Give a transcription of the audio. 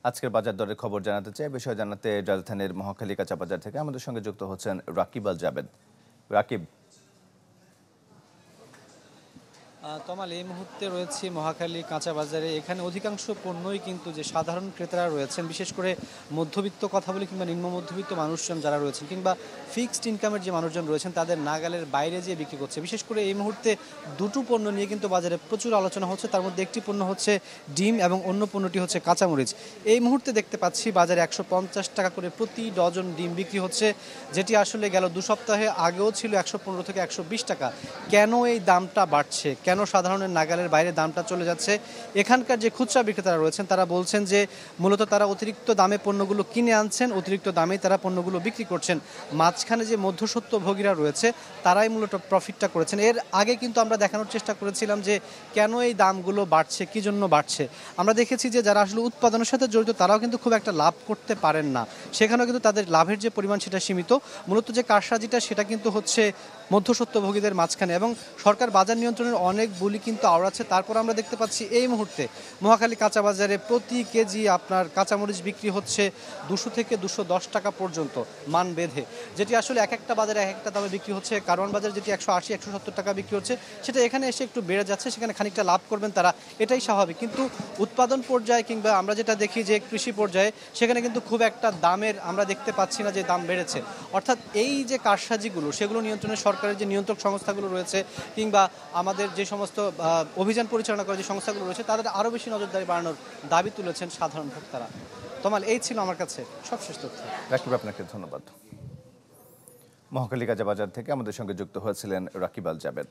আজকের বাজার দরের খবর জানাতে চাই। বিষয় জানাতে রাজধানীর মহাখালী কাঁচা বাজার থেকে আমাদের সঙ্গে যুক্ত হচ্ছেন রাকিব আল জাবেদ। রাকিব, তমাল এই মুহূর্তে রয়েছে মহাখালী কাঁচা বাজারে। এখানে অধিকাংশ পণ্যই কিন্তু যে সাধারণ ক্রেতারা রয়েছেন, বিশেষ করে মধ্যবিত্ত কথা বলি কিংবা নিম্ন মধ্যবিত্ত মানুষজন যারা রয়েছেন কিংবা ফিক্সড ইনকামের যে মানুষজন রয়েছেন তাদের নাগালের বাইরে যেয়ে বিক্রি করছে। বিশেষ করে এই মুহূর্তে দুটো পণ্য নিয়ে কিন্তু বাজারে প্রচুর আলোচনা হচ্ছে। তার মধ্যে একটি পণ্য হচ্ছে ডিম এবং অন্য পণ্যটি হচ্ছে কাঁচামরিচ। এই মুহূর্তে দেখতে পাচ্ছি বাজারে 150 টাকা করে প্রতি ডজন ডিম বিক্রি হচ্ছে, যেটি আসলে গেল 2 সপ্তাহে আগেও ছিল 115 থেকে 120 টাকা। কেন এই দামটা বাড়ছে, কেন সাধারণের নাগালের বাইরে দামটা চলে যাচ্ছে? এখানকার যে খুচরা বিক্রেতারা রয়েছেন তারা বলছেন যে মূলত তারা অতিরিক্ত দামে পণ্যগুলো কিনে আনছেন, অতিরিক্ত দামে তারা পণ্যগুলো বিক্রি করছেন। মাঝখানে যে মধ্যস্বত্বভোগীরা রয়েছে তারাই মূলত প্রফিটটা করেছেন। এর আগে কিন্তু আমরা দেখানোর চেষ্টা করেছিলাম যে কেন এই দামগুলো বাড়ছে, কী জন্য বাড়ছে। আমরা দেখেছি যে যারা আসলে উৎপাদনের সাথে জড়িত তারাও কিন্তু খুব একটা লাভ করতে পারেন না, সেখানেও কিন্তু তাদের লাভের যে পরিমাণ সেটা সীমিত। মূলত যে কারসাজিটা সেটা কিন্তু হচ্ছে মধ্যস্বত্বভোগীদের মাঝখানে, এবং সরকার বাজার নিয়ন্ত্রণের অনেক বুলি কিন্তু আওড়াচ্ছে। তারপর আমরা দেখতে পাচ্ছি এই মুহূর্তে মহাখালী কাঁচা বাজারে প্রতি কেজি আপনার কাঁচামরিচ বিক্রি হচ্ছে 200 থেকে 210 টাকা পর্যন্ত মান বেঁধে, যেটি আসলে এক একটা বাজারে এক একটা দামে বিক্রি হচ্ছে। কারওয়ান বাজারে যেটি 180-170 টাকা বিক্রি হচ্ছে সেটা এখানে এসে একটু বেড়ে যাচ্ছে, সেখানে খানিকটা লাভ করবেন তারা, এটাই স্বাভাবিক। কিন্তু উৎপাদন পর্যায়ে কিংবা আমরা যেটা দেখি যে কৃষি পর্যায়ে, সেখানে কিন্তু খুব একটা দামের আমরা দেখতে পাচ্ছি না যে দাম বেড়েছে। অর্থাৎ এই যে কারসাজিগুলো সেগুলো নিয়ন্ত্রণে সরকারের যে নিয়ন্ত্রক সংস্থাগুলো রয়েছে কিংবা আমাদের যে সমস্ত অভিযান পরিচালনা করে যে সংস্থাগুলো রয়েছে তাদের আরও বেশি নজরদারি বাড়ানোর দাবি তুলেছেন সাধারণ ভোক্তারা। তমাল, এই ছিল আমার কাছে সবশেষ তথ্য। রাকিব, আপনাকে ধন্যবাদ। মহাখালী কাঁচা বাজার থেকে আমাদের সঙ্গে যুক্ত হয়েছিলেন রাকিব আল জাবেদ।